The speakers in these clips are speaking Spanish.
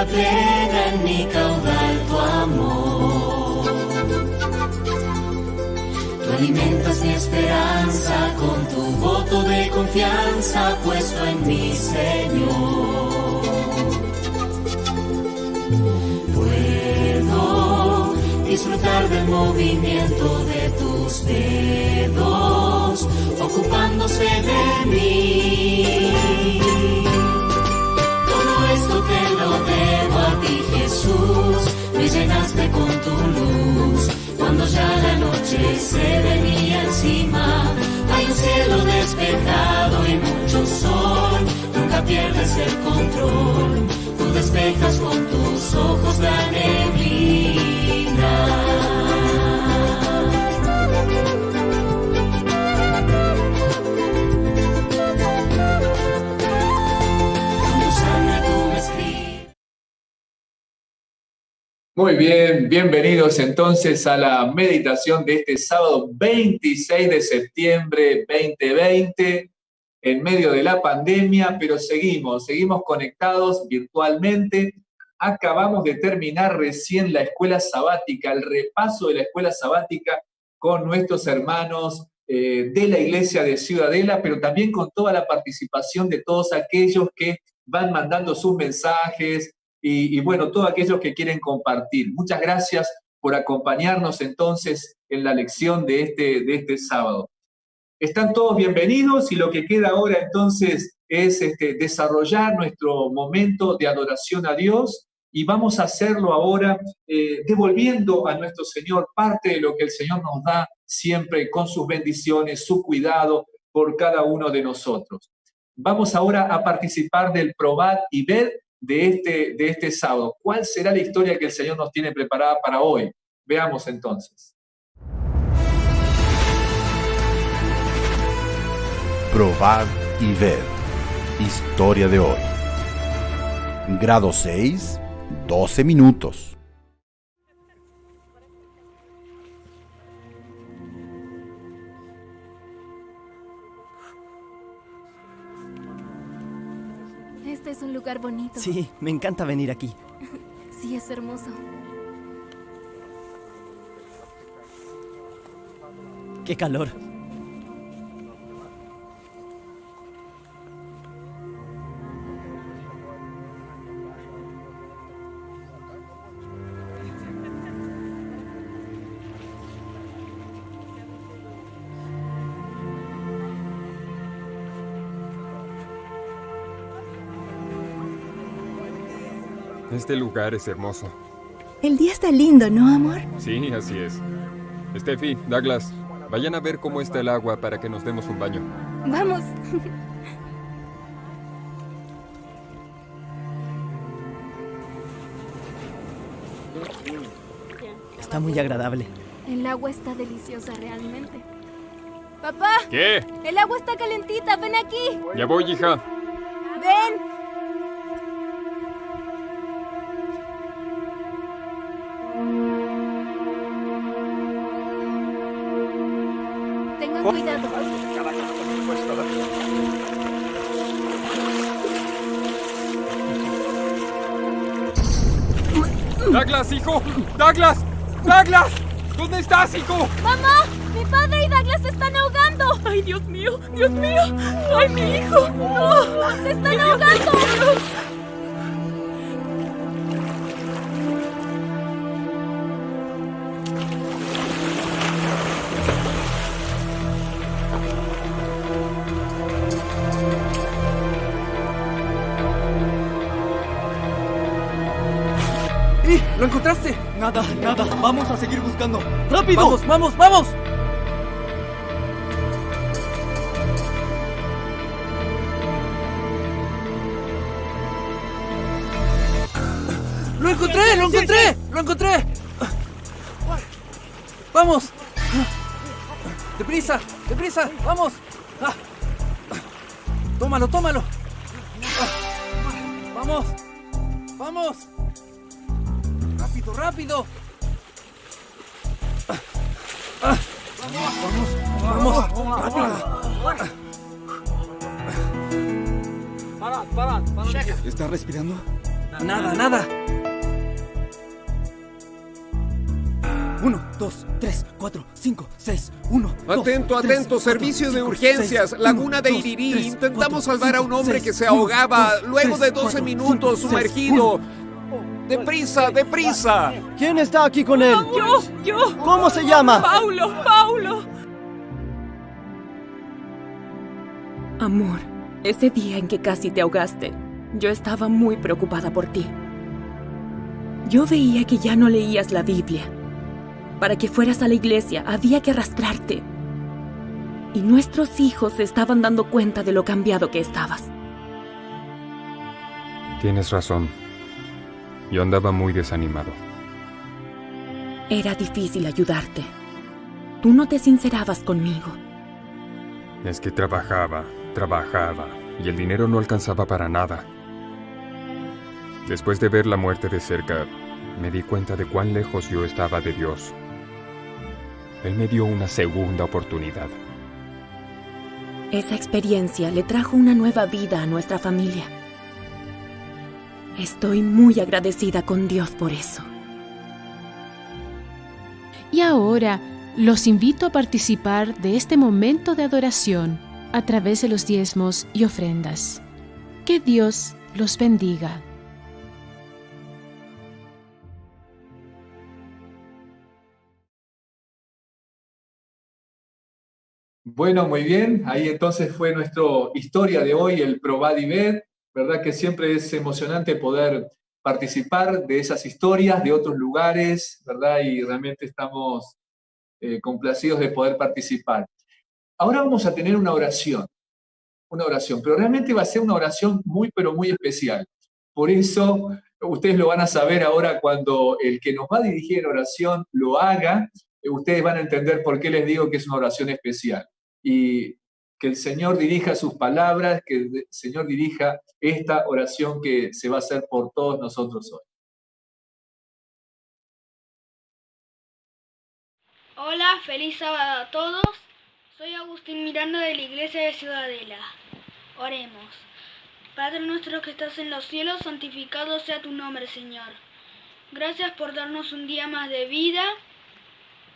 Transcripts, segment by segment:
vida plena en mi caudal tu amor. Tú alimentas mi esperanza con tu voto de confianza puesto en mi Señor. Puedo disfrutar del movimiento de tus dedos, ocupándose de mí. Todo esto te lo debo a ti, Jesús. Me llenaste con tu luz. Cuando ya la noche se venía encima, hay un cielo despejado y mucho sol. Nunca pierdes el control. Tú despejas con tus ojos la neblina. Muy bien, bienvenidos entonces a la meditación de este sábado 26 de septiembre 2020, en medio de la pandemia, pero seguimos conectados virtualmente. Acabamos de terminar recién la escuela sabática, el repaso de la escuela sabática con nuestros hermanos de la iglesia de Ciudadela, pero también con toda la participación de todos aquellos que van mandando sus mensajes, y bueno, todos aquellos que quieren compartir. Muchas gracias por acompañarnos entonces en la lección de este sábado. Están todos bienvenidos y lo que queda ahora entonces es desarrollar nuestro momento de adoración a Dios, y vamos a hacerlo ahora devolviendo a nuestro Señor parte de lo que el Señor nos da siempre con sus bendiciones, su cuidado por cada uno de nosotros. Vamos ahora a participar del Probad y Ved de este sábado. ¿Cuál será la historia que el Señor nos tiene preparada para hoy? Veamos entonces. Probad y ved. Historia de hoy. Grado 6, 12 minutos. Este es un lugar bonito. Sí, me encanta venir aquí. Sí, es hermoso. ¡Qué calor! Este lugar es hermoso. El día está lindo, ¿no, amor? Sí, así es. Steffi, Douglas, vayan a ver cómo está el agua para que nos demos un baño. ¡Vamos! Está muy agradable. El agua está deliciosa realmente. ¡Papá! ¿Qué? ¡El agua está calentita! ¡Ven aquí! Ya voy, hija. ¡Ven! Tengan cuidado. ¡Douglas, hijo! ¡Douglas! ¡Douglas! ¿Dónde estás, hijo? ¡Mamá! ¡Mi padre y Douglas se están ahogando! ¡Ay, Dios mío! ¡Dios mío! ¡Ay, mi hijo! ¡No! ¡Se están ahogando! ¿Lo encontraste? Nada. Vamos a seguir buscando. ¡Rápido! ¡Vamos! ¡Lo encontré! ¡Vamos! ¡Deprisa! ¡Vamos! ¡Tómalo! ¡Vamos! ¡Rápido! ¡Vamos! ¿Está respirando? Nada. 1, 2, 3, 4, 5, 6. 1, 2, Atento, 3, atento, 4, servicio de 5, urgencias, 6, Laguna 1, de 2, Irirí. 3, Intentamos 4, salvar a 5, un hombre 6, que se 1, ahogaba 2, luego 3, de 12 4, minutos 5, sumergido. 6, ¡Deprisa, deprisa! ¿Quién está aquí con él? Yo. ¿Cómo se llama? Paulo. Amor, ese día en que casi te ahogaste, yo estaba muy preocupada por ti. Yo veía que ya no leías la Biblia. Para que fueras a la iglesia había que arrastrarte. Y nuestros hijos se estaban dando cuenta de lo cambiado que estabas. Tienes razón. Yo andaba muy desanimado. Era difícil ayudarte. Tú no te sincerabas conmigo. Es que trabajaba, y el dinero no alcanzaba para nada. Después de ver la muerte de cerca, me di cuenta de cuán lejos yo estaba de Dios. Él me dio una segunda oportunidad. Esa experiencia le trajo una nueva vida a nuestra familia. Estoy muy agradecida con Dios por eso. Y ahora los invito a participar de este momento de adoración a través de los diezmos y ofrendas. Que Dios los bendiga. Bueno, muy bien. Ahí entonces fue nuestra historia de hoy, el Probad y Ved. ¿Verdad que siempre es emocionante poder participar de esas historias de otros lugares, ¿verdad? Y realmente estamos complacidos de poder participar. Ahora vamos a tener una oración, pero realmente va a ser una oración muy, pero muy especial. Por eso, ustedes lo van a saber ahora cuando el que nos va a dirigir en oración lo haga, ustedes van a entender por qué les digo que es una oración especial. Y que el Señor dirija sus palabras, que el Señor dirija esta oración que se va a hacer por todos nosotros hoy. Hola, feliz sábado a todos. Soy Agustín Miranda de la Iglesia de Ciudadela. Oremos. Padre nuestro que estás en los cielos, santificado sea tu nombre, Señor. Gracias por darnos un día más de vida.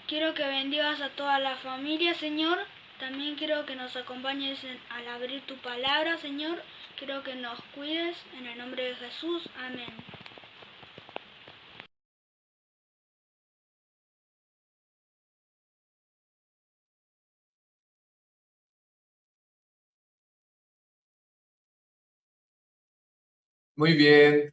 Quiero que bendigas a toda la familia, Señor. También quiero que nos acompañes al abrir tu palabra, Señor. Quiero que nos cuides. En el nombre de Jesús. Amén. Muy bien.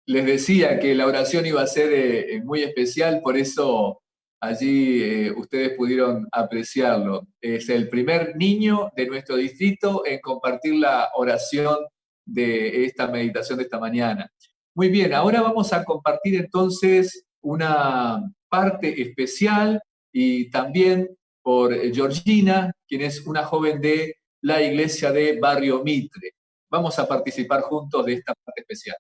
Les decía que la oración iba a ser muy especial, por eso allí ustedes pudieron apreciarlo. Es el primer niño de nuestro distrito en compartir la oración de esta meditación de esta mañana. Muy bien, ahora vamos a compartir entonces una parte especial y también por Georgina, quien es una joven de la iglesia de Barrio Mitre. Vamos a participar juntos de esta parte especial.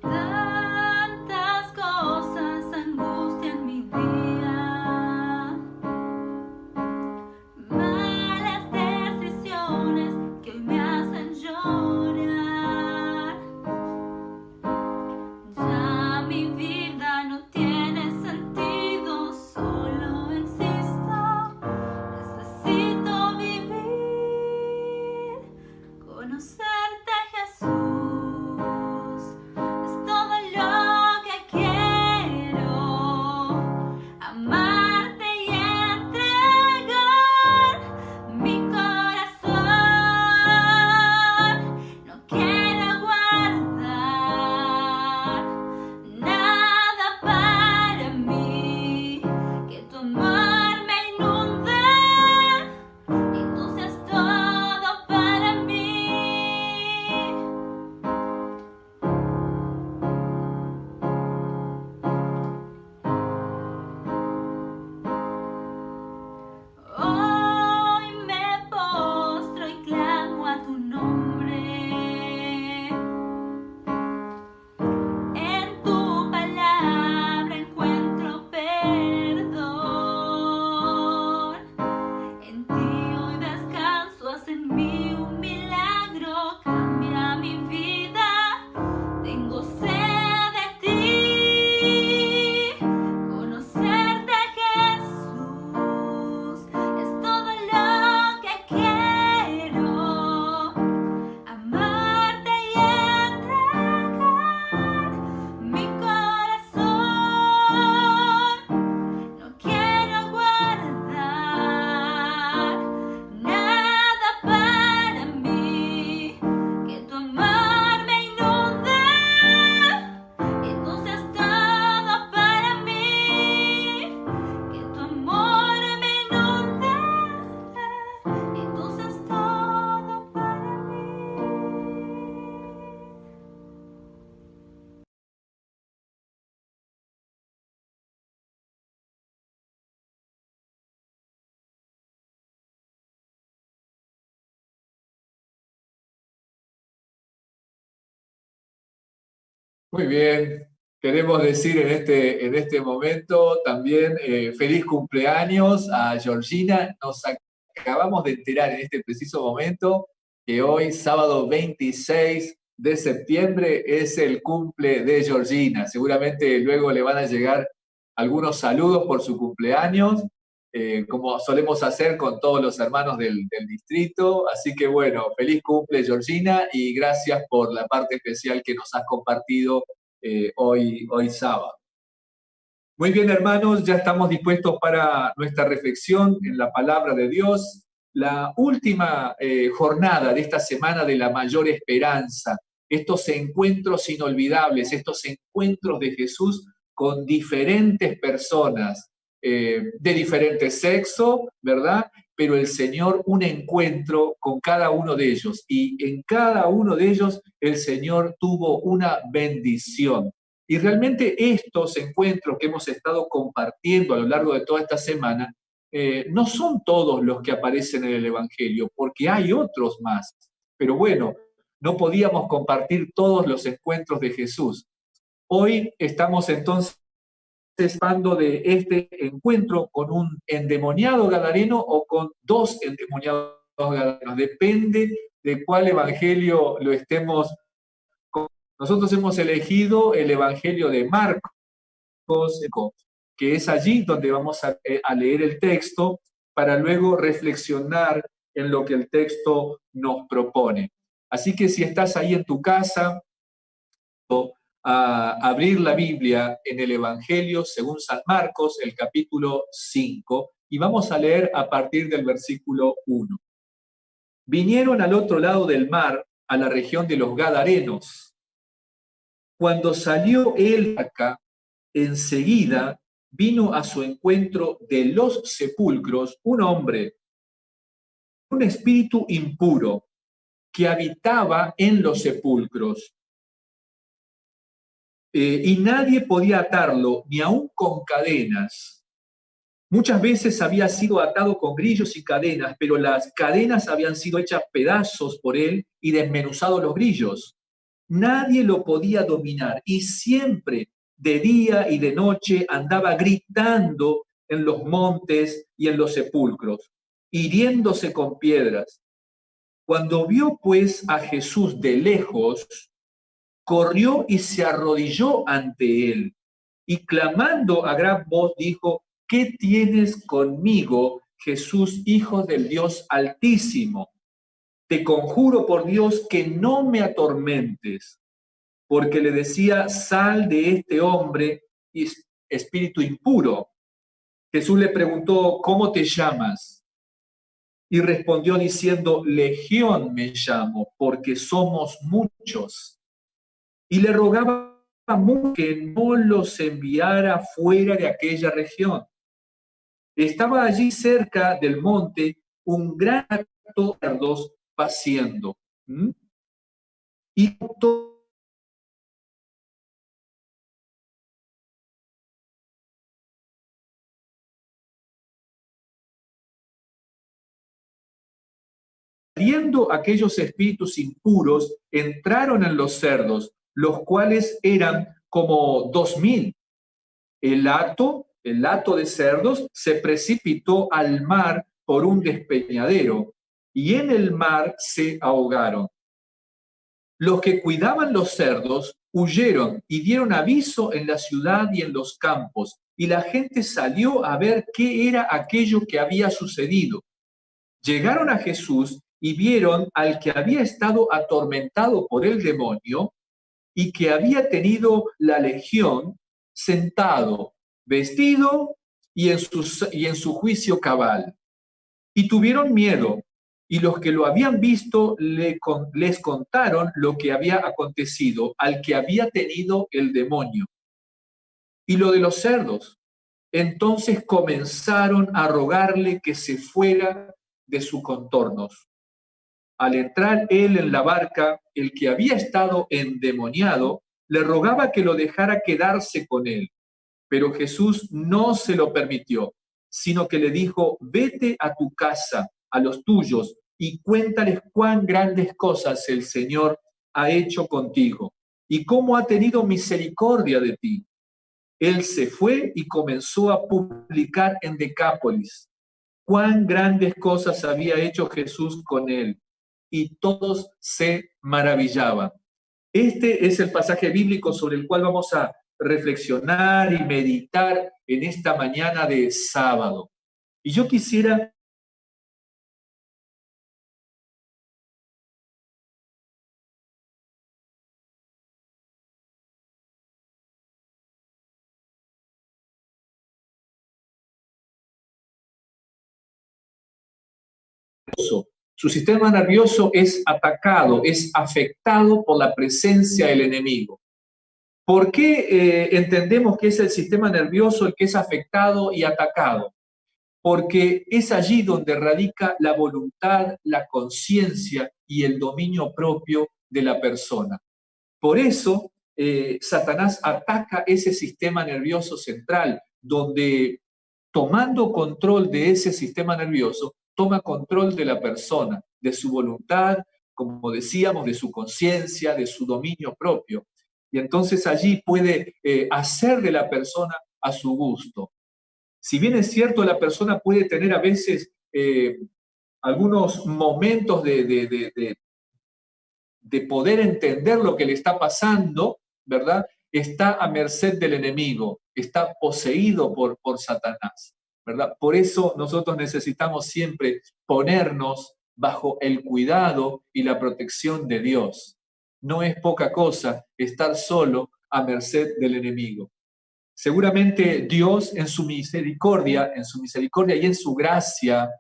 Tantas cosas angustian mi día, malas decisiones que hoy me hacen llorar. Ya mi vida no tiene sentido, solo existo. Necesito vivir, conocerte. Muy bien. Queremos decir en este momento también feliz cumpleaños a Georgina. Nos acabamos de enterar en este preciso momento que hoy, sábado 26 de septiembre, es el cumple de Georgina. Seguramente luego le van a llegar algunos saludos por su cumpleaños, como solemos hacer con todos los hermanos del distrito. Así que bueno, feliz cumple Georgina y gracias por la parte especial que nos has compartido hoy sábado. Muy bien, hermanos, ya estamos dispuestos para nuestra reflexión en la palabra de Dios. La última jornada de esta semana de la mayor esperanza, estos encuentros inolvidables, estos encuentros de Jesús con diferentes personas, de diferente sexo, ¿verdad? Pero el Señor un encuentro con cada uno de ellos, y en cada uno de ellos el Señor tuvo una bendición. Y realmente estos encuentros que hemos estado compartiendo a lo largo de toda esta semana no son todos los que aparecen en el Evangelio, porque hay otros más. Pero bueno, no podíamos compartir todos los encuentros de Jesús. Hoy estamos entonces hablando de este encuentro con un endemoniado gadareno o con dos endemoniados gadarenos. Depende de cuál evangelio lo estemos. Nosotros hemos elegido el evangelio de Marcos, que es allí donde vamos a leer el texto para luego reflexionar en lo que el texto nos propone. Así que si estás ahí en tu casa, a abrir la Biblia en el Evangelio según San Marcos, el capítulo 5, y vamos a leer a partir del versículo 1. Vinieron al otro lado del mar, a la región de los Gadarenos. Cuando salió él acá, enseguida vino a su encuentro de los sepulcros un hombre, un espíritu impuro, que habitaba en los sepulcros. Y nadie podía atarlo, ni aun con cadenas. Muchas veces había sido atado con grillos y cadenas, pero las cadenas habían sido hechas pedazos por él y desmenuzados los grillos. Nadie lo podía dominar, y siempre, de día y de noche, andaba gritando en los montes y en los sepulcros, hiriéndose con piedras. Cuando vio pues a Jesús de lejos, corrió y se arrodilló ante él, y clamando a gran voz dijo: ¿Qué tienes conmigo, Jesús, Hijo del Dios Altísimo? Te conjuro por Dios que no me atormentes. Porque le decía: sal de este hombre, espíritu impuro. Jesús le preguntó: ¿cómo te llamas? Y respondió diciendo: Legión me llamo, porque somos muchos. Y le rogaba mucho que no los enviara fuera de aquella región. Estaba allí cerca del monte un gran hato de cerdos paciendo. Y saliendo aquellos espíritus impuros, entraron en los cerdos, los cuales eran como 2000. El hato de cerdos se precipitó al mar por un despeñadero, y en el mar se ahogaron. Los que cuidaban los cerdos huyeron y dieron aviso en la ciudad y en los campos, y la gente salió a ver qué era aquello que había sucedido. Llegaron a Jesús y vieron al que había estado atormentado por el demonio y que había tenido la legión, sentado, vestido y en su juicio cabal. Y tuvieron miedo, y los que lo habían visto les contaron lo que había acontecido al que había tenido el demonio. Y lo de los cerdos. Entonces comenzaron a rogarle que se fuera de sus contornos. Al entrar él en la barca, el que había estado endemoniado le rogaba que lo dejara quedarse con él. Pero Jesús no se lo permitió, sino que le dijo: vete a tu casa, a los tuyos, y cuéntales cuán grandes cosas el Señor ha hecho contigo y cómo ha tenido misericordia de ti. Él se fue y comenzó a publicar en Decápolis cuán grandes cosas había hecho Jesús con él, y todos se maravillaban. Este es el pasaje bíblico sobre el cual vamos a reflexionar y meditar en esta mañana de sábado. Y yo quisiera su sistema nervioso es atacado, es afectado por la presencia del enemigo. ¿Por qué entendemos que es el sistema nervioso el que es afectado y atacado? Porque es allí donde radica la voluntad, la conciencia y el dominio propio de la persona. Por eso, Satanás ataca ese sistema nervioso central, donde tomando control de ese sistema nervioso, toma control de la persona, de su voluntad, como decíamos, de su conciencia, de su dominio propio. Y entonces allí puede hacer de la persona a su gusto. Si bien es cierto, la persona puede tener a veces algunos momentos de poder entender lo que le está pasando, ¿verdad? Está a merced del enemigo, está poseído por Satanás, ¿verdad? Por eso nosotros necesitamos siempre ponernos bajo el cuidado y la protección de Dios. No es poca cosa estar solo a merced del enemigo. Seguramente Dios en su misericordia y en su gracia,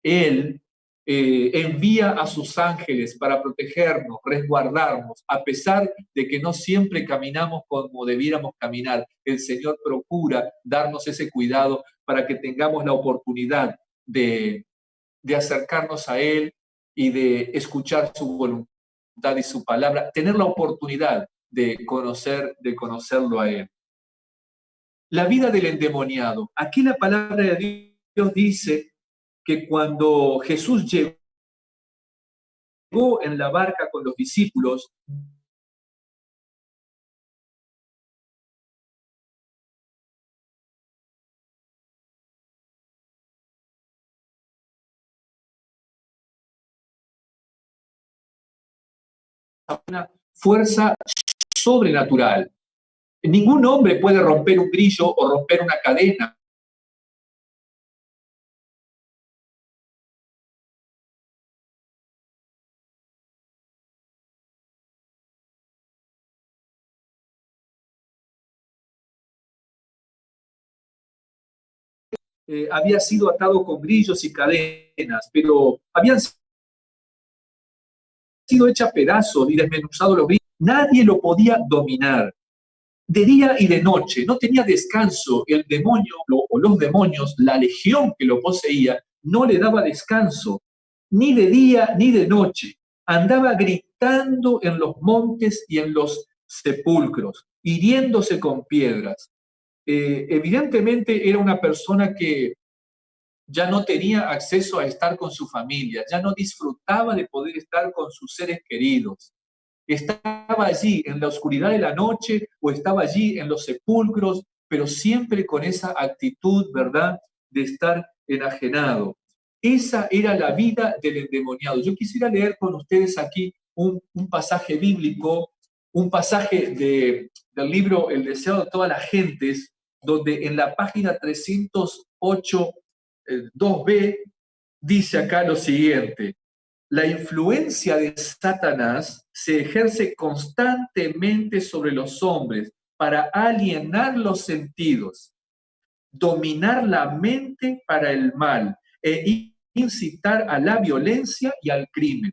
Él envía a sus ángeles para protegernos, resguardarnos, a pesar de que no siempre caminamos como debiéramos caminar. El Señor procura darnos ese cuidado para que tengamos la oportunidad de acercarnos a Él y de escuchar su voluntad y su palabra, tener la oportunidad de conocerlo a Él. La vida del endemoniado. Aquí la palabra de Dios dice que cuando Jesús llegó en la barca con los discípulos, una fuerza sobrenatural. Ningún hombre puede romper un grillo o romper una cadena. Había sido atado con grillos y cadenas, pero habían sido hechas pedazos y desmenuzados los grillos. Nadie lo podía dominar. De día y de noche, no tenía descanso. El demonio o los demonios, la legión que lo poseía, no le daba descanso, ni de día ni de noche. Andaba gritando en los montes y en los sepulcros, hiriéndose con piedras. Evidentemente era una persona que ya no tenía acceso a estar con su familia, ya no disfrutaba de poder estar con sus seres queridos. Estaba allí en la oscuridad de la noche o estaba allí en los sepulcros, pero siempre con esa actitud, ¿verdad?, de estar enajenado. Esa era la vida del endemoniado. Yo quisiera leer con ustedes aquí un pasaje bíblico, un pasaje del libro El deseo de todas las gentes, donde en la página 308, 2b, dice acá lo siguiente: la influencia de Satanás se ejerce constantemente sobre los hombres para alienar los sentidos, dominar la mente para el mal e incitar a la violencia y al crimen.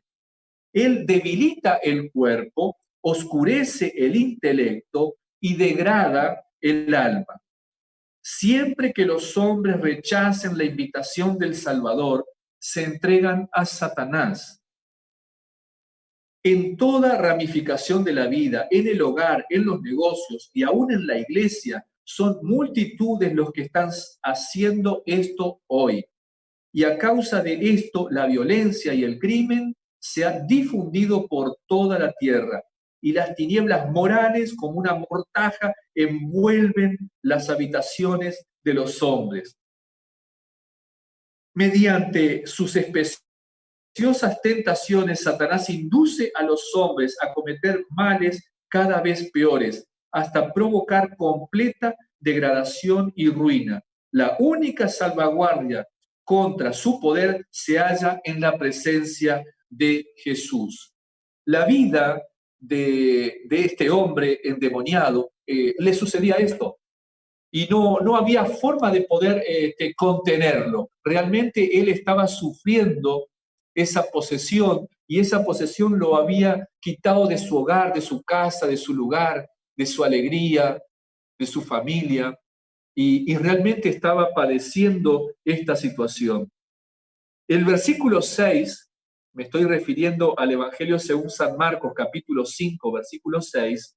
Él debilita el cuerpo, oscurece el intelecto y degrada el alma. Siempre que los hombres rechacen la invitación del Salvador, se entregan a Satanás. En toda ramificación de la vida, en el hogar, en los negocios y aún en la iglesia, son multitudes los que están haciendo esto hoy. Y a causa de esto, la violencia y el crimen se han difundido por toda la tierra. y las tinieblas morales como una mortaja envuelven las habitaciones de los hombres. Mediante sus especiosas tentaciones, Satanás induce a los hombres a cometer males cada vez peores, hasta provocar completa degradación y ruina. La única salvaguardia contra su poder se halla en la presencia de Jesús. La vida de este hombre endemoniado le sucedía esto, y no había forma de poder contenerlo. Realmente él estaba sufriendo esa posesión, y esa posesión lo había quitado de su hogar, de su casa, de su lugar, de su alegría, de su familia, y realmente estaba padeciendo esta situación. El versículo 6, me estoy refiriendo al Evangelio según San Marcos, capítulo 5, versículo 6,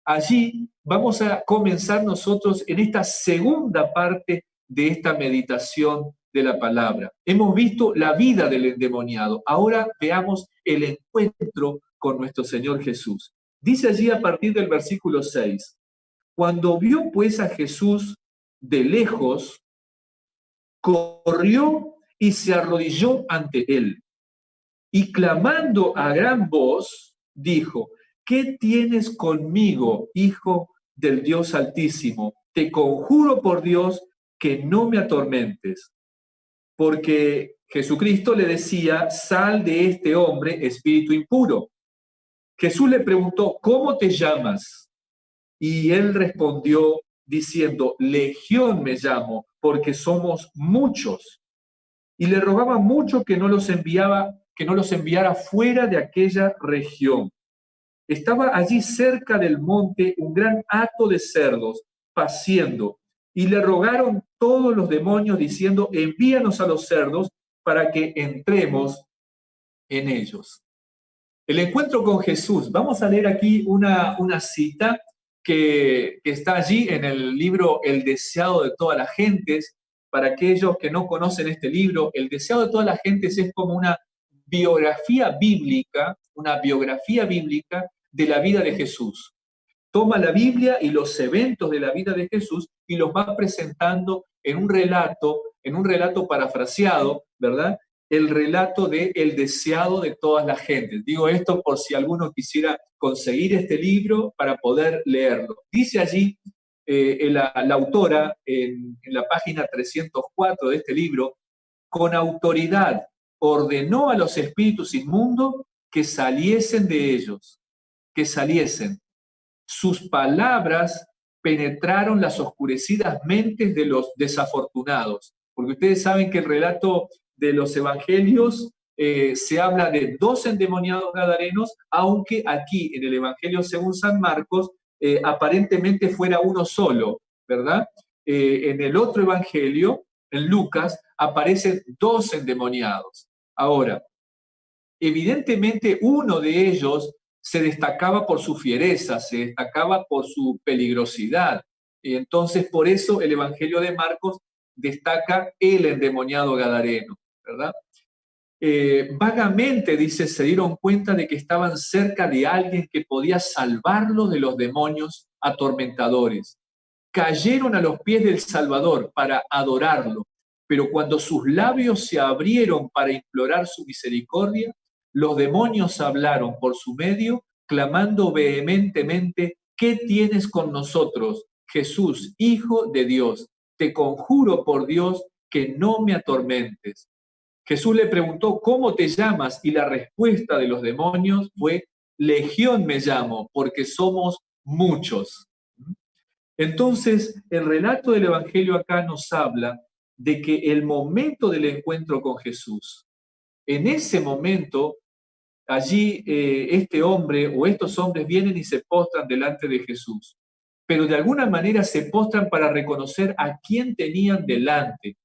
allí vamos a comenzar nosotros en esta segunda parte de esta meditación de la palabra. Hemos visto la vida del endemoniado. Ahora veamos el encuentro con nuestro Señor Jesús. Dice allí a partir del versículo 6, cuando vio pues a Jesús de lejos, corrió y se arrodilló ante él. Y clamando a gran voz, dijo: ¿qué tienes conmigo, Hijo del Dios Altísimo? Te conjuro por Dios que no me atormentes. Porque Jesucristo le decía: sal de este hombre, espíritu impuro. Jesús le preguntó: ¿cómo te llamas? Y él respondió diciendo: Legión me llamo, porque somos muchos. Y le rogaba mucho que no los enviara fuera de aquella región. Estaba allí cerca del monte un gran hato de cerdos paciendo, y le rogaron todos los demonios diciendo: envíanos a los cerdos para que entremos en ellos. El encuentro con Jesús. Vamos a leer aquí una cita que está allí en el libro El deseado de todas las gentes. Para aquellos que no conocen este libro, El deseado de todas las gentes es como una biografía bíblica de la vida de Jesús. Toma la Biblia y los eventos de la vida de Jesús y los va presentando en un relato parafraseado, ¿verdad? El relato de El deseado de todas las gentes. Digo esto por si alguno quisiera conseguir este libro para poder leerlo. Dice allí la autora en la página 304 de este libro: con autoridad ordenó a los espíritus inmundos que saliesen de ellos, que saliesen. Sus palabras penetraron las oscurecidas mentes de los desafortunados, porque ustedes saben que el relato de los evangelios se habla de 2 endemoniados gadarenos, aunque aquí en el Evangelio según San Marcos aparentemente fuera uno solo, ¿verdad? En el otro evangelio, en Lucas, aparecen 2 endemoniados. Ahora, evidentemente uno de ellos se destacaba por su fiereza, se destacaba por su peligrosidad. Y entonces, por eso el Evangelio de Marcos destaca el endemoniado gadareno, ¿verdad? Vagamente, dice, se dieron cuenta de que estaban cerca de alguien que podía salvarlos de los demonios atormentadores. Cayeron a los pies del Salvador para adorarlo, pero cuando sus labios se abrieron para implorar su misericordia, los demonios hablaron por su medio, clamando vehementemente: ¿qué tienes con nosotros, Jesús, Hijo de Dios? Te conjuro por Dios que no me atormentes. Jesús le preguntó: ¿cómo te llamas? Y la respuesta de los demonios fue: Legión me llamo, porque somos muchos. Entonces, el relato del Evangelio acá nos habla de que el momento del encuentro con Jesús, en ese momento, allí este hombre o estos hombres vienen y se postran delante de Jesús, pero de alguna manera se postran para reconocer a quién tenían delante.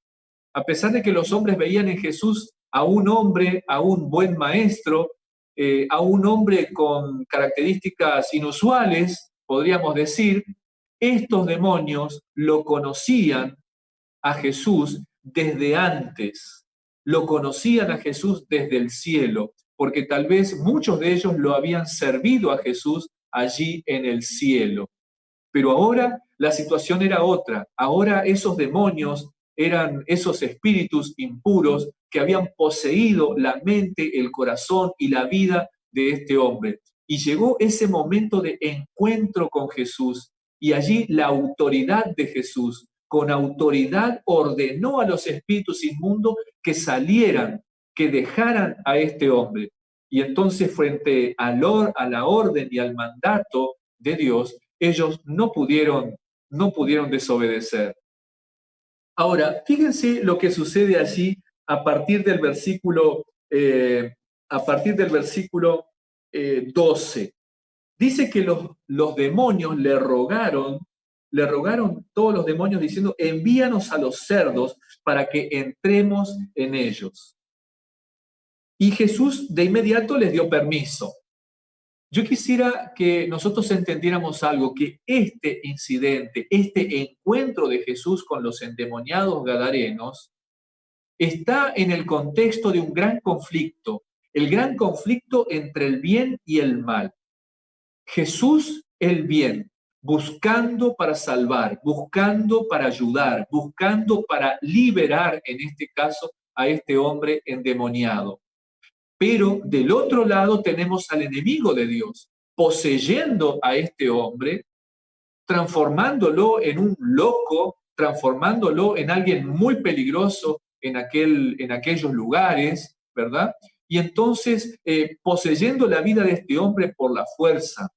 A pesar de que los hombres veían en Jesús a un hombre, a un buen maestro, a un hombre con características inusuales, podríamos decir, estos demonios lo conocían a Jesús desde antes, lo conocían a Jesús desde el cielo, porque tal vez muchos de ellos lo habían servido a Jesús allí en el cielo. Pero ahora la situación era otra. Ahora esos demonios eran esos espíritus impuros que habían poseído la mente, el corazón y la vida de este hombre. Y llegó ese momento de encuentro con Jesús, y allí la autoridad de Jesús, con autoridad ordenó a los espíritus inmundos que salieran, que dejaran a este hombre. Y entonces, frente a la orden y al mandato de Dios, ellos no pudieron desobedecer. Ahora, fíjense lo que sucede allí a partir del versículo 12. Dice que los demonios le rogaron todos los demonios diciendo: envíanos a los cerdos para que entremos en ellos. Y Jesús de inmediato les dio permiso. Yo quisiera que nosotros entendiéramos algo, que este incidente, este encuentro de Jesús con los endemoniados gadarenos, está en el contexto de un gran conflicto, el gran conflicto entre el bien y el mal. Jesús, el bien, buscando para salvar, buscando para ayudar, buscando para liberar, en este caso, a este hombre endemoniado. Pero del otro lado tenemos al enemigo de Dios, poseyendo a este hombre, transformándolo en un loco, transformándolo en alguien muy peligroso en aquellos lugares, ¿verdad? Y entonces poseyendo la vida de este hombre por la fuerza,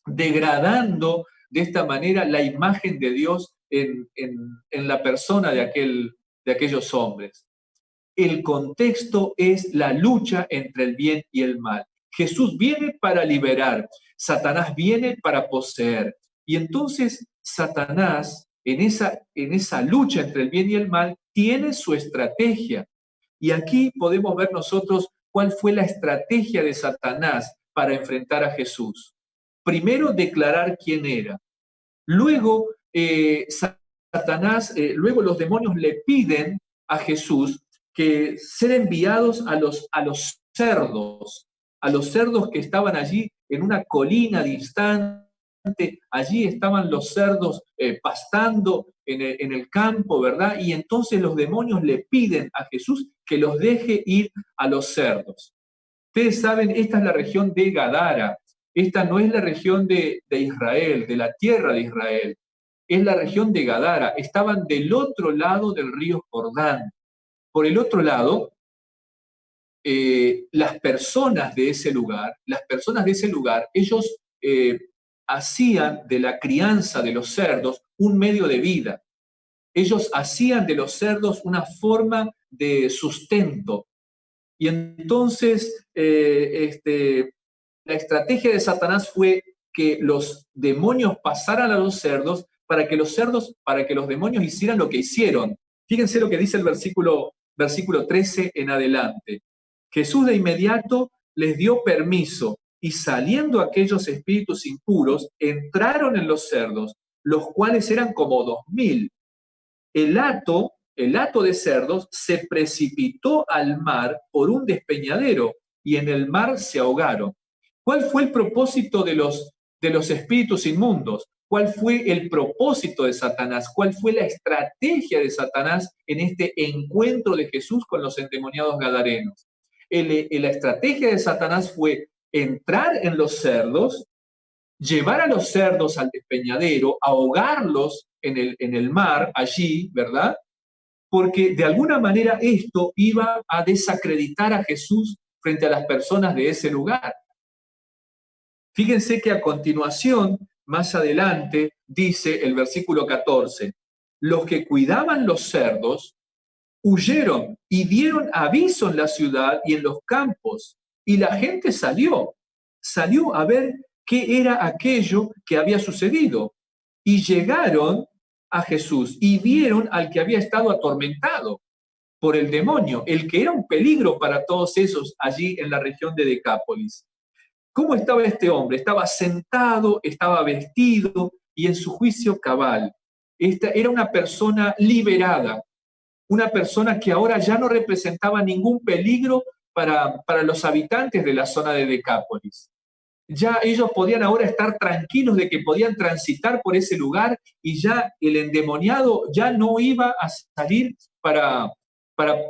degradando de esta manera la imagen de Dios en la persona de aquellos hombres. El contexto es la lucha entre el bien y el mal. Jesús viene para liberar, Satanás viene para poseer. Y entonces Satanás, en esa lucha entre el bien y el mal, tiene su estrategia. Y aquí podemos ver nosotros cuál fue la estrategia de Satanás para enfrentar a Jesús. Primero, declarar quién era. Luego, luego los demonios le piden a Jesús que ser enviados a los cerdos que estaban allí en una colina distante. Allí estaban los cerdos pastando en el campo, ¿verdad? Y entonces los demonios le piden a Jesús que los deje ir a los cerdos. Ustedes saben, esta es la región de Gadara. Esta no es la región de Israel, de la tierra de Israel. Es la región de Gadara. Estaban del otro lado del río Jordán. Por el otro lado, las personas de ese lugar, ellos hacían de la crianza de los cerdos un medio de vida. Ellos hacían de los cerdos una forma de sustento. Y entonces la estrategia de Satanás fue que los demonios pasaran a los cerdos para que los demonios hicieran lo que hicieron. Fíjense lo que dice el versículo 13 en adelante. Jesús de inmediato les dio permiso, y saliendo aquellos espíritus impuros, entraron en los cerdos, los cuales eran como 2000. El hato de cerdos se precipitó al mar por un despeñadero, y en el mar se ahogaron. ¿Cuál fue el propósito de los espíritus inmundos? ¿Cuál fue el propósito de Satanás? ¿Cuál fue la estrategia de Satanás en este encuentro de Jesús con los endemoniados gadarenos? La estrategia de Satanás fue entrar en los cerdos, llevar a los cerdos al despeñadero, ahogarlos en el mar allí, ¿verdad? Porque de alguna manera esto iba a desacreditar a Jesús frente a las personas de ese lugar. Fíjense que a continuación, más adelante, dice el versículo 14, los que cuidaban los cerdos huyeron y dieron aviso en la ciudad y en los campos, y la gente salió a ver qué era aquello que había sucedido, y llegaron a Jesús y vieron al que había estado atormentado por el demonio, el que era un peligro para todos esos allí en la región de Decápolis. ¿Cómo estaba este hombre? Estaba sentado, estaba vestido y en su juicio cabal. Esta era una persona liberada, una persona que ahora ya no representaba ningún peligro para los habitantes de la zona de Decápolis. Ya ellos podían ahora estar tranquilos de que podían transitar por ese lugar y ya el endemoniado ya no iba a salir para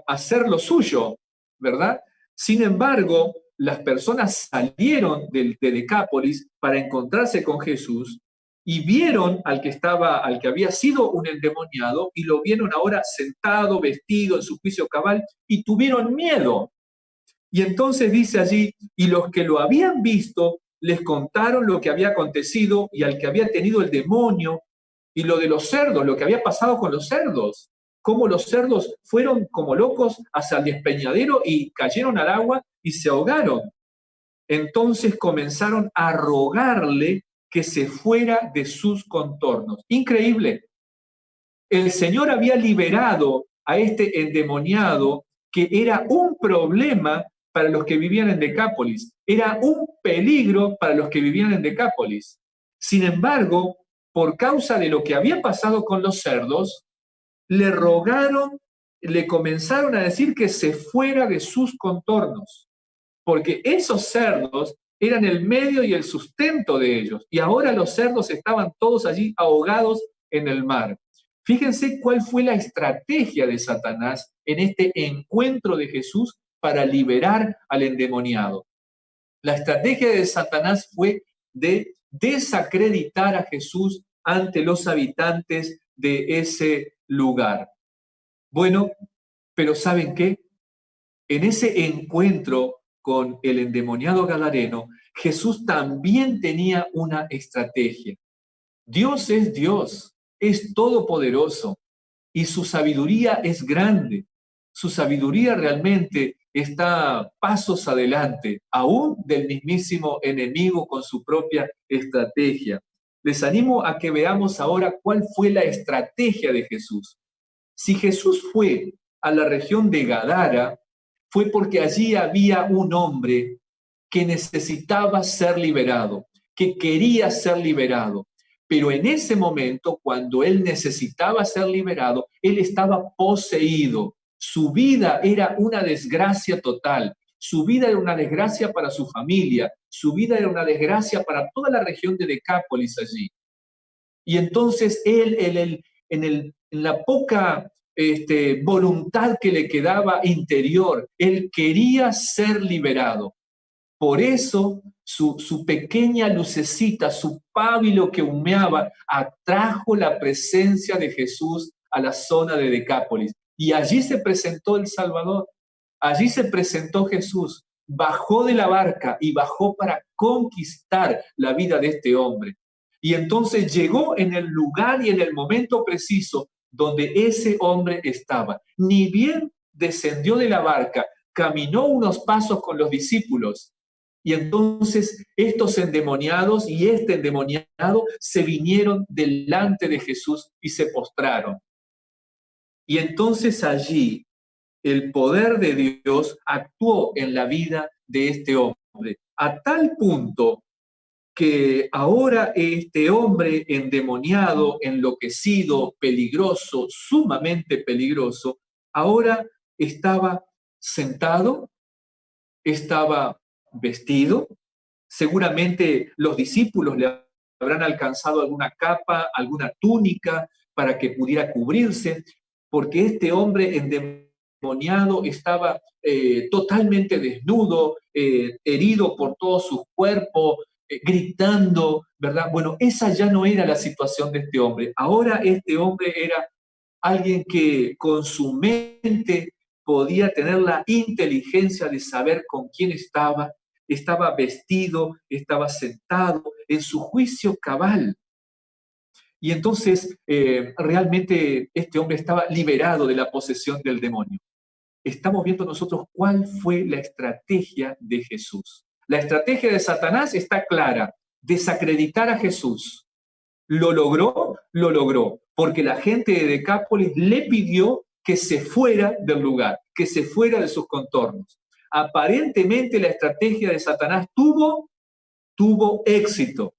hacer lo suyo, ¿verdad? Sin embargo, las personas salieron de Decápolis para encontrarse con Jesús y vieron al que había sido un endemoniado y lo vieron ahora sentado, vestido, en su juicio cabal y tuvieron miedo. Y entonces dice allí, y los que lo habían visto les contaron lo que había acontecido y al que había tenido el demonio y lo de los cerdos, lo que había pasado con los cerdos, cómo los cerdos fueron como locos hacia el despeñadero y cayeron al agua y se ahogaron. Entonces comenzaron a rogarle que se fuera de sus contornos. Increíble. El Señor había liberado a este endemoniado que era un problema para los que vivían en Decápolis. Era un peligro para los que vivían en Decápolis. Sin embargo, por causa de lo que había pasado con los cerdos, le rogaron, le comenzaron a decir que se fuera de sus contornos, porque esos cerdos eran el medio y el sustento de ellos, y ahora los cerdos estaban todos allí ahogados en el mar. Fíjense cuál fue la estrategia de Satanás en este encuentro de Jesús para liberar al endemoniado. La estrategia de Satanás fue de desacreditar a Jesús ante los habitantes de ese lugar. Bueno, pero ¿saben qué? En ese encuentro con el endemoniado gadareno, Jesús también tenía una estrategia. Dios es todopoderoso y su sabiduría es grande. Su sabiduría realmente está pasos adelante, aún del mismísimo enemigo con su propia estrategia. Les animo a que veamos ahora cuál fue la estrategia de Jesús. Si Jesús fue a la región de Gadara, fue porque allí había un hombre que necesitaba ser liberado, que quería ser liberado. Pero en ese momento, cuando él necesitaba ser liberado, él estaba poseído. Su vida era una desgracia total. Su vida era una desgracia para su familia. Su vida era una desgracia para toda la región de Decápolis allí. Y entonces él, en la poca voluntad que le quedaba interior, él quería ser liberado. Por eso su pequeña lucecita, su pábilo que humeaba, atrajo la presencia de Jesús a la zona de Decápolis. Y allí se presentó el Salvador, allí se presentó Jesús, bajó de la barca y bajó para conquistar la vida de este hombre. Y entonces llegó en el lugar y en el momento preciso donde ese hombre estaba. Ni bien descendió de la barca, caminó unos pasos con los discípulos. Y entonces estos endemoniados y este endemoniado se vinieron delante de Jesús y se postraron. Y entonces allí el poder de Dios actuó en la vida de este hombre, a tal punto que ahora este hombre endemoniado, enloquecido, peligroso, sumamente peligroso, ahora estaba sentado, estaba vestido. Seguramente los discípulos le habrán alcanzado alguna capa, alguna túnica para que pudiera cubrirse, porque este hombre endemoniado estaba totalmente desnudo, herido por todo su cuerpo, gritando, ¿verdad? Bueno, esa ya no era la situación de este hombre. Ahora este hombre era alguien que con su mente podía tener la inteligencia de saber con quién estaba vestido, estaba sentado en su juicio cabal. Y entonces realmente este hombre estaba liberado de la posesión del demonio. Estamos viendo nosotros cuál fue la estrategia de Jesús. La estrategia de Satanás está clara: desacreditar a Jesús. ¿Lo logró, porque la gente de Decápolis le pidió que se fuera del lugar, que se fuera de sus contornos. Aparentemente la estrategia de Satanás tuvo éxito,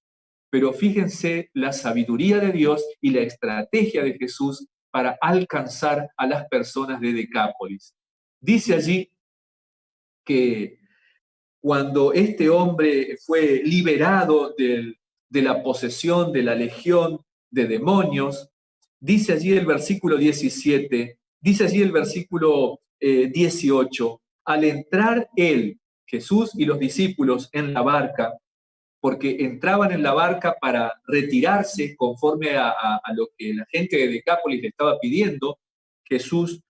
pero fíjense la sabiduría de Dios y la estrategia de Jesús para alcanzar a las personas de Decápolis. Dice allí que cuando este hombre fue liberado de la posesión, de la legión de demonios, dice allí el versículo 17, dice allí el versículo 18, al entrar él, Jesús y los discípulos en la barca, porque entraban en la barca para retirarse conforme a lo que la gente de Decápolis le estaba pidiendo, Jesús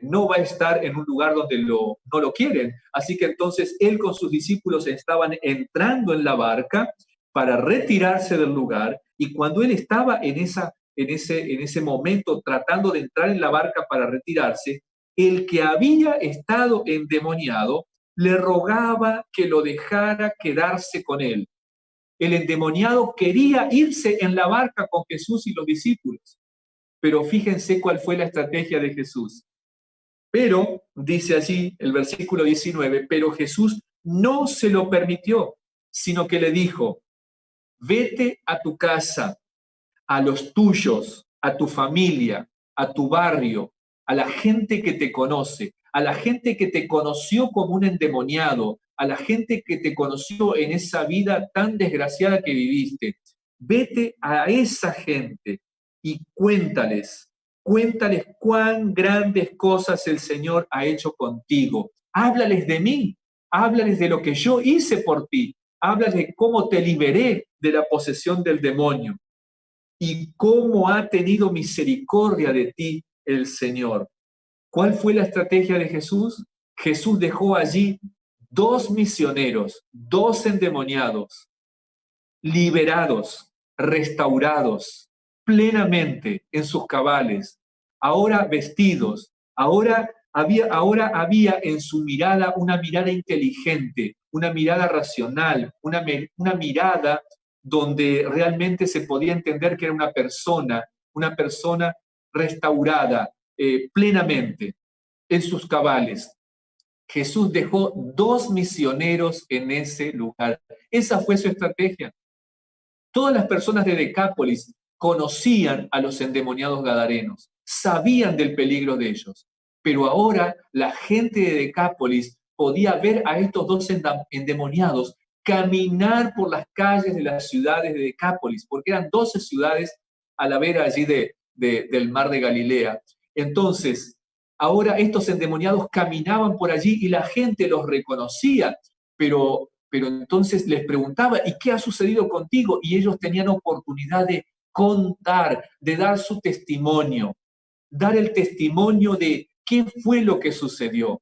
no va a estar en un lugar donde no lo quieren. Así que entonces él con sus discípulos estaban entrando en la barca para retirarse del lugar, y cuando él estaba en ese momento tratando de entrar en la barca para retirarse, el que había estado endemoniado le rogaba que lo dejara quedarse con él. El endemoniado quería irse en la barca con Jesús y los discípulos. Pero fíjense cuál fue la estrategia de Jesús. Pero, dice allí el versículo 19, pero Jesús no se lo permitió, sino que le dijo, vete a tu casa, a los tuyos, a tu familia, a tu barrio, a la gente que te conoce, a la gente que te conoció como un endemoniado, a la gente que te conoció en esa vida tan desgraciada que viviste. Vete a esa gente y cuéntales cuán grandes cosas el Señor ha hecho contigo. Háblales de mí, háblales de lo que yo hice por ti, háblales de cómo te liberé de la posesión del demonio y cómo ha tenido misericordia de ti el Señor. ¿Cuál fue la estrategia de Jesús? Jesús dejó allí 2 misioneros, 2 endemoniados, liberados, restaurados, plenamente en sus cabales, ahora vestidos, ahora había en su mirada una mirada inteligente, una mirada racional, una mirada donde realmente se podía entender que era una persona restaurada plenamente en sus cabales. Jesús dejó 2 misioneros en ese lugar. Esa fue su estrategia. Todas las personas de Decápolis conocían a los endemoniados gadarenos, sabían del peligro de ellos, pero ahora la gente de Decápolis podía ver a estos 2 endemoniados caminar por las calles de las ciudades de Decápolis, porque eran 12 ciudades a la vera allí del mar de Galilea. Entonces, ahora estos endemoniados caminaban por allí y la gente los reconocía, pero entonces les preguntaba, ¿y qué ha sucedido contigo? Y ellos tenían oportunidad de contar, de dar su testimonio, dar el testimonio de qué fue lo que sucedió.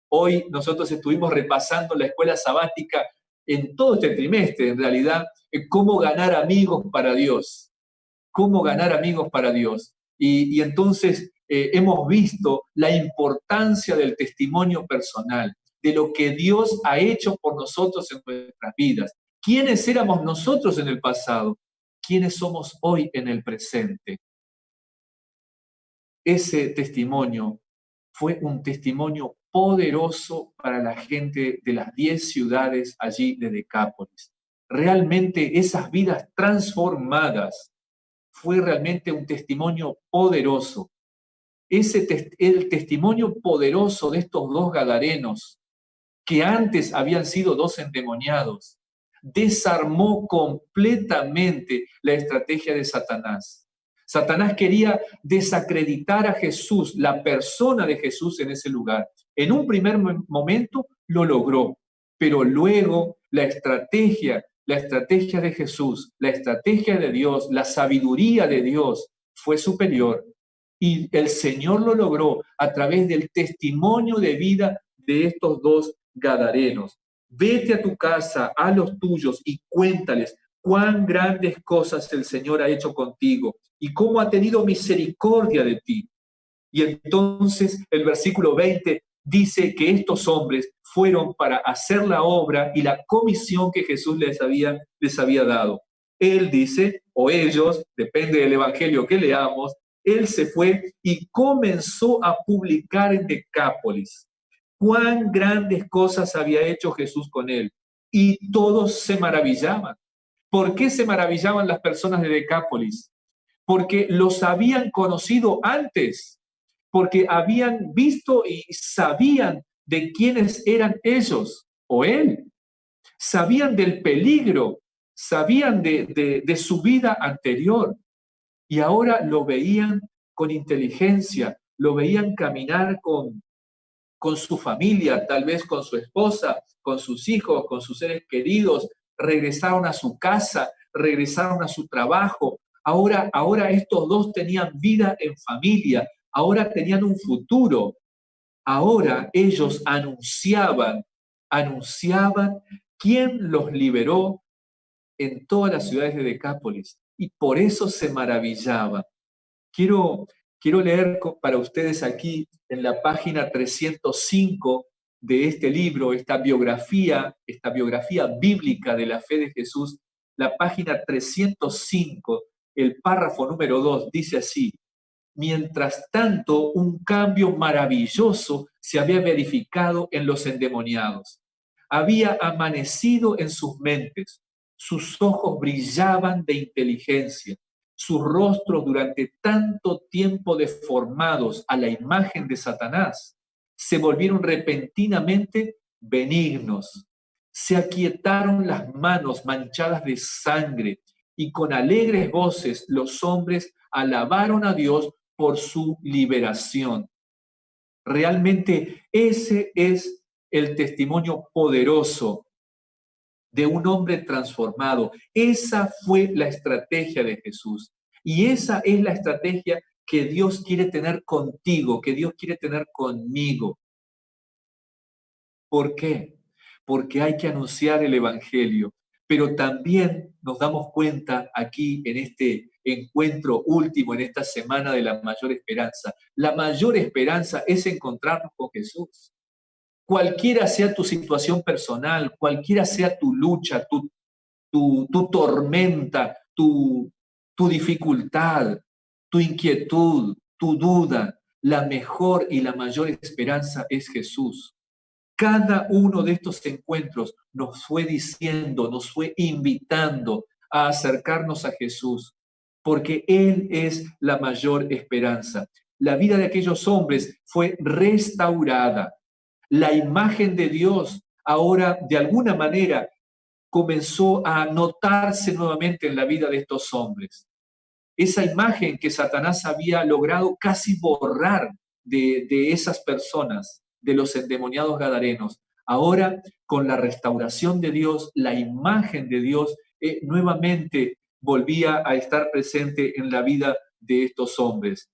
Hoy nosotros estuvimos repasando la escuela sabática en todo este trimestre, en realidad, cómo ganar amigos para Dios. Cómo ganar amigos para Dios. Y entonces hemos visto la importancia del testimonio personal, de lo que Dios ha hecho por nosotros en nuestras vidas. ¿Quiénes éramos nosotros en el pasado? ¿Quiénes somos hoy en el presente? Ese testimonio fue un testimonio poderoso para la gente de las 10 ciudades allí de Decápolis. Realmente esas vidas transformadas fue realmente un testimonio poderoso. El testimonio poderoso de estos 2 gadarenos, que antes habían sido 2 endemoniados, desarmó completamente la estrategia de Satanás. Satanás quería desacreditar a Jesús, la persona de Jesús en ese lugar. En un primer momento lo logró, pero luego la estrategia de Jesús, la estrategia de Dios, la sabiduría de Dios fue superior. Y el Señor lo logró a través del testimonio de vida de estos 2 gadarenos. Vete a tu casa, a los tuyos, y cuéntales cuán grandes cosas el Señor ha hecho contigo y cómo ha tenido misericordia de ti. Y entonces el versículo 20 dice que estos hombres fueron para hacer la obra y la comisión que Jesús les había dado. Él dice, o ellos, depende del evangelio que leamos, él se fue y comenzó a publicar en Decápolis cuán grandes cosas había hecho Jesús con él. Y todos se maravillaban. ¿Por qué se maravillaban las personas de Decápolis? Porque los habían conocido antes, porque habían visto y sabían de quiénes eran ellos o él. Sabían del peligro, sabían de su vida anterior y ahora lo veían con inteligencia, lo veían caminar con su familia, tal vez con su esposa, con sus hijos, con sus seres queridos, regresaron a su casa, regresaron a su trabajo. Ahora estos dos tenían vida en familia, ahora tenían un futuro. Ahora ellos anunciaban quién los liberó en todas las ciudades de Decápolis y por eso se maravillaban. Quiero leer para ustedes aquí en la página 305 de este libro, esta biografía bíblica de la fe de Jesús, la página 305, el párrafo número 2, dice así: mientras tanto, un cambio maravilloso se había verificado en los endemoniados. Había amanecido en sus mentes, sus ojos brillaban de inteligencia, sus rostros durante tanto tiempo deformados a la imagen de Satanás se volvieron repentinamente benignos. Se aquietaron las manos manchadas de sangre y con alegres voces los hombres alabaron a Dios por su liberación. Realmente ese es el testimonio poderoso de un hombre transformado. Esa fue la estrategia de Jesús. Y esa es la estrategia que Dios quiere tener contigo, que Dios quiere tener conmigo. ¿Por qué? Porque hay que anunciar el Evangelio. Pero también nos damos cuenta aquí en este encuentro último, en esta semana de la mayor esperanza. La mayor esperanza es encontrarnos con Jesús. Cualquiera sea tu situación personal, cualquiera sea tu lucha, tu tormenta, tu dificultad, tu inquietud, tu duda, la mejor y la mayor esperanza es Jesús. Cada uno de estos encuentros nos fue diciendo, nos fue invitando a acercarnos a Jesús, porque Él es la mayor esperanza. La vida de aquellos hombres fue restaurada. La imagen de Dios ahora, de alguna manera, comenzó a notarse nuevamente en la vida de estos hombres. Esa imagen que Satanás había logrado casi borrar de esas personas, de los endemoniados gadarenos. Ahora, con la restauración de Dios, la imagen de Dios nuevamente volvía a estar presente en la vida de estos hombres.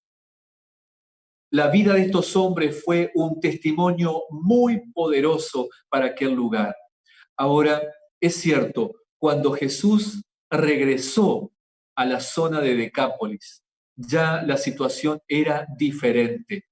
La vida de estos hombres fue un testimonio muy poderoso para aquel lugar. Ahora, es cierto, cuando Jesús regresó a la zona de Decápolis, ya la situación era diferente.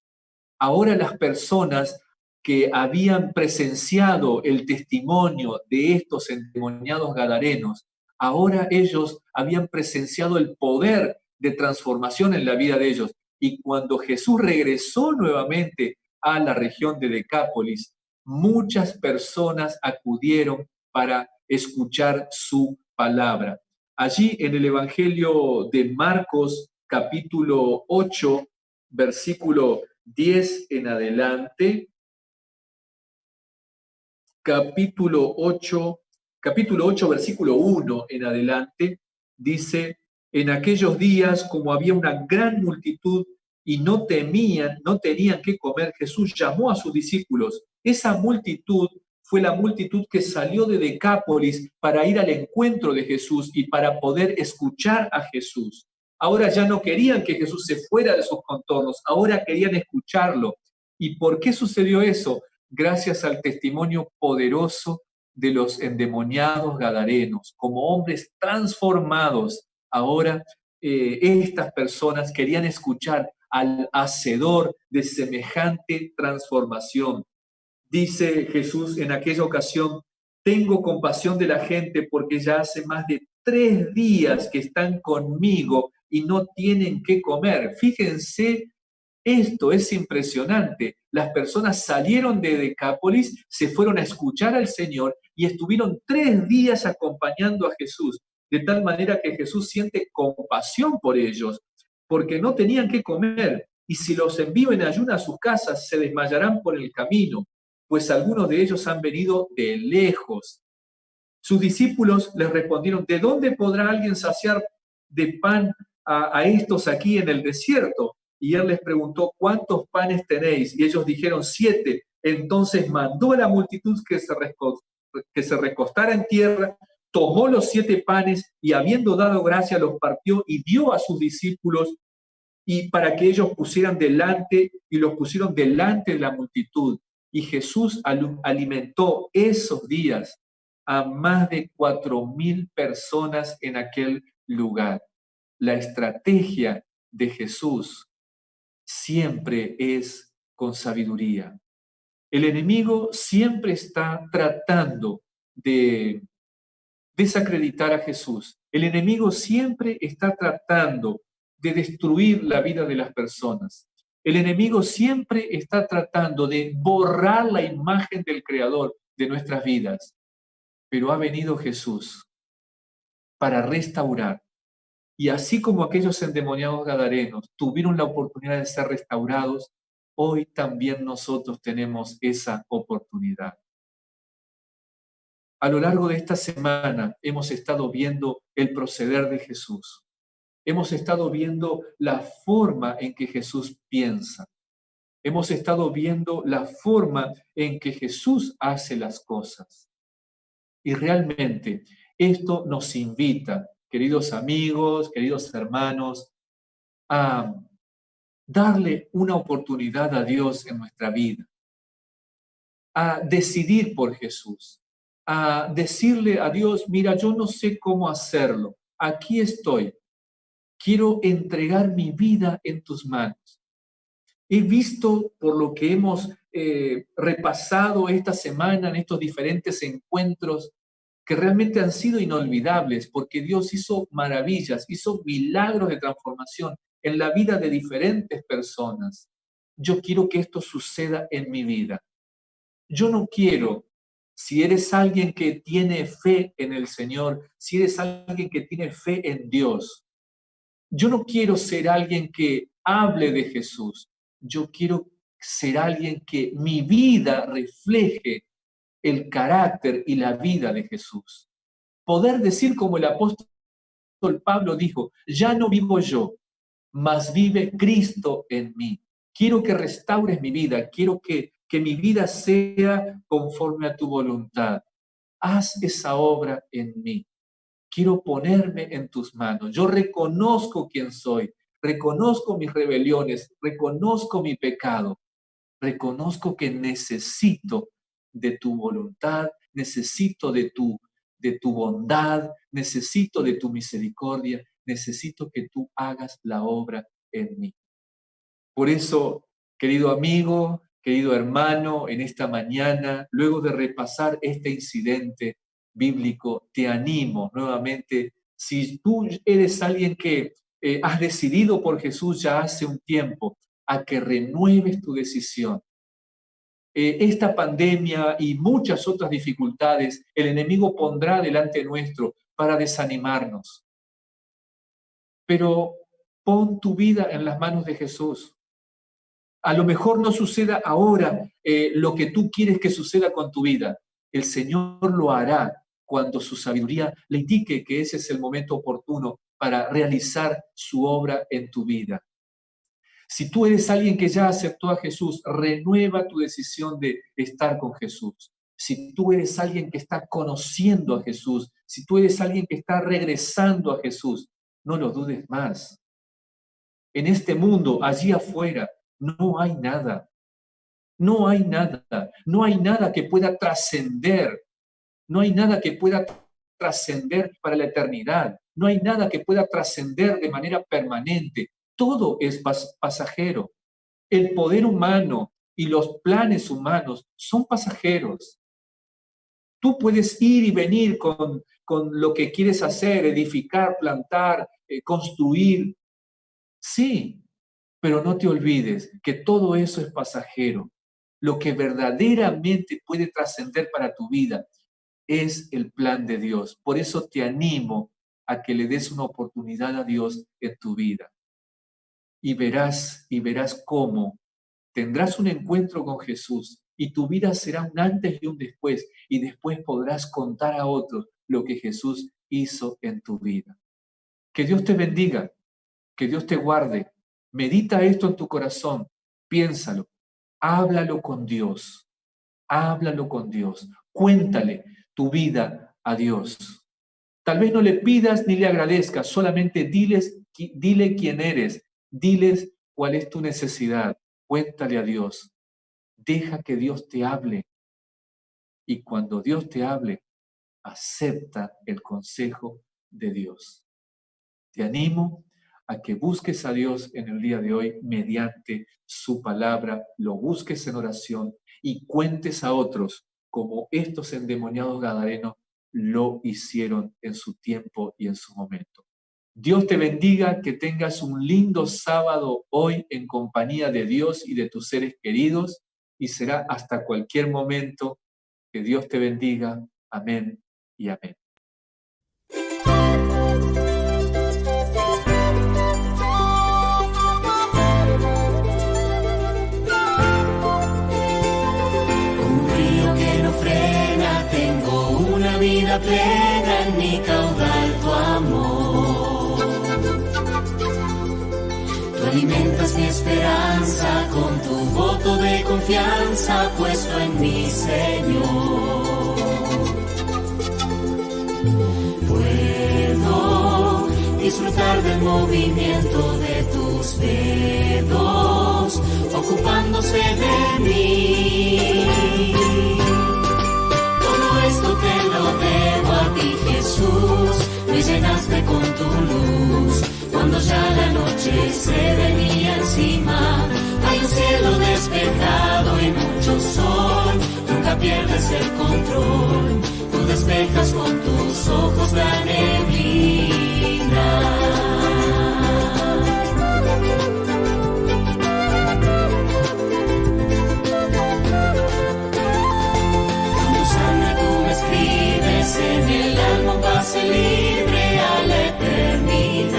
Ahora las personas que habían presenciado el testimonio de estos endemoniados gadarenos, ahora ellos habían presenciado el poder de transformación en la vida de ellos. Y cuando Jesús regresó nuevamente a la región de Decápolis, muchas personas acudieron para escuchar su palabra. Allí en el Evangelio de Marcos, capítulo 8, versículo 10 en adelante, capítulo 8, versículo 1 en adelante, dice: en aquellos días, como había una gran multitud y no tenían qué comer, Jesús llamó a sus discípulos. Esa multitud fue la multitud que salió de Decápolis para ir al encuentro de Jesús y para poder escuchar a Jesús. Ahora ya no querían que Jesús se fuera de sus contornos, ahora querían escucharlo. ¿Y por qué sucedió eso? Gracias al testimonio poderoso de los endemoniados gadarenos, como hombres transformados. Ahora estas personas querían escuchar al hacedor de semejante transformación. Dice Jesús en aquella ocasión: tengo compasión de la gente porque ya hace más de 3 días que están conmigo y no tienen qué comer. Fíjense, esto es impresionante. Las personas salieron de Decápolis, se fueron a escuchar al Señor y estuvieron 3 días acompañando a Jesús, de tal manera que Jesús siente compasión por ellos, porque no tenían qué comer, y si los envío en ayuno a sus casas, se desmayarán por el camino. pues algunos de ellos han venido de lejos. Sus discípulos les respondieron, ¿de dónde podrá alguien saciar de pan a estos aquí en el desierto? Y él les preguntó, ¿cuántos panes tenéis? Y ellos dijeron, 7. Entonces mandó a la multitud que se recostara en tierra, tomó los 7 panes y habiendo dado gracia los partió y dio a sus discípulos y para que ellos pusieran delante y los pusieron delante de la multitud. Y Jesús alimentó esos días a más de 4,000 personas en aquel lugar. La estrategia de Jesús siempre es con sabiduría. El enemigo siempre está tratando de desacreditar a Jesús. El enemigo siempre está tratando de destruir la vida de las personas. El enemigo siempre está tratando de borrar la imagen del Creador de nuestras vidas. Pero ha venido Jesús para restaurar. Y así como aquellos endemoniados gadarenos tuvieron la oportunidad de ser restaurados, hoy también nosotros tenemos esa oportunidad. A lo largo de esta semana hemos estado viendo el proceder de Jesús. Hemos estado viendo la forma en que Jesús piensa. Hemos estado viendo la forma en que Jesús hace las cosas. Y realmente esto nos invita, queridos amigos, queridos hermanos, a darle una oportunidad a Dios en nuestra vida, a decidir por Jesús, a decirle a Dios, mira, yo no sé cómo hacerlo, aquí estoy, quiero entregar mi vida en tus manos. He visto por lo que hemos repasado esta semana en estos diferentes encuentros que realmente han sido inolvidables porque Dios hizo maravillas, hizo milagros de transformación en la vida de diferentes personas. Yo quiero que esto suceda en mi vida. Yo no quiero, si eres alguien que tiene fe en el Señor, si eres alguien que tiene fe en Dios, yo no quiero ser alguien que hable de Jesús. Yo quiero ser alguien que mi vida refleje el carácter y la vida de Jesús. Poder decir como el apóstol Pablo dijo, ya no vivo yo, mas vive Cristo en mí. Quiero que restaures mi vida, quiero que mi vida sea conforme a tu voluntad. Haz esa obra en mí. Quiero ponerme en tus manos. Yo reconozco quién soy, reconozco mis rebeliones, reconozco mi pecado, reconozco que necesito de tu voluntad, necesito de tu bondad, necesito de tu misericordia, necesito que tú hagas la obra en mí. Por eso, querido amigo, querido hermano, en esta mañana, luego de repasar este incidente bíblico, te animo nuevamente, si tú eres alguien que has decidido por Jesús ya hace un tiempo, a que renueves tu decisión. Esta pandemia y muchas otras dificultades, el enemigo pondrá delante nuestro para desanimarnos. Pero pon tu vida en las manos de Jesús. A lo mejor no suceda ahora lo que tú quieres que suceda con tu vida. El Señor lo hará cuando su sabiduría le indique que ese es el momento oportuno para realizar su obra en tu vida. Si tú eres alguien que ya aceptó a Jesús, renueva tu decisión de estar con Jesús. Si tú eres alguien que está conociendo a Jesús, si tú eres alguien que está regresando a Jesús, no lo dudes más. En este mundo, allí afuera, no hay nada. No hay nada. No hay nada que pueda trascender. No hay nada que pueda trascender para la eternidad. No hay nada que pueda trascender de manera permanente. Todo es pasajero. El poder humano y los planes humanos son pasajeros. Tú puedes ir y venir con lo que quieres hacer, edificar, plantar, construir. Sí, pero no te olvides que todo eso es pasajero. Lo que verdaderamente puede trascender para tu vida es el plan de Dios. Por eso te animo a que le des una oportunidad a Dios en tu vida. Y verás cómo tendrás un encuentro con Jesús y tu vida será un antes y un después, y después podrás contar a otros lo que Jesús hizo en tu vida. Que Dios te bendiga, que Dios te guarde. Medita esto en tu corazón, piénsalo, háblalo con Dios, cuéntale tu vida a Dios. Tal vez no le pidas ni le agradezcas, solamente dile quién eres, diles cuál es tu necesidad, cuéntale a Dios. Deja que Dios te hable. Y cuando Dios te hable, acepta el consejo de Dios. Te animo a que busques a Dios en el día de hoy mediante su palabra, lo busques en oración y cuentes a otros como estos endemoniados gadarenos lo hicieron en su tiempo y en su momento. Dios te bendiga, que tengas un lindo sábado hoy en compañía de Dios y de tus seres queridos, y será hasta cualquier momento. Que Dios te bendiga. Amén y amén. Vida plena en mi caudal tu amor. Tú alimentas mi esperanza con tu voto de confianza puesto en mi Señor. Puedo disfrutar del movimiento de tus dedos ocupándose de mí. Esto te lo debo a ti, Jesús, me llenaste con tu luz. Cuando ya la noche se venía encima, hay un cielo despejado y mucho sol. Nunca pierdes el control, tú despejas con tus ojos la neblina. En el alma un pase libre a la eternidad.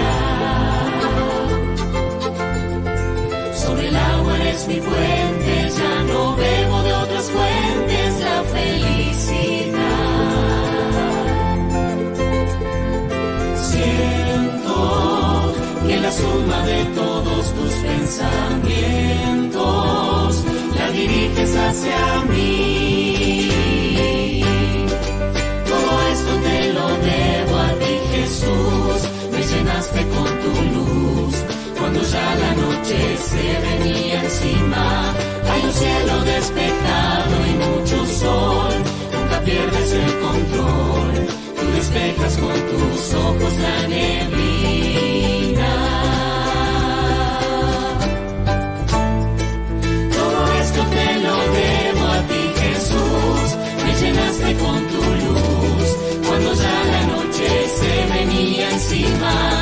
Sobre el agua eres mi puente, ya no bebo de otras fuentes la felicidad. Siento que la suma de todos tus pensamientos la diriges hacia mí. Te lo debo a ti, Jesús, me llenaste con tu luz. Cuando ya la noche se venía encima, hay un cielo despejado y mucho sol. Nunca pierdes el control, tú despejas con tus ojos la neblina. Todo esto te lo debo a ti, Jesús, me llenaste con tu luz. Cuando ya la noche se venía encima,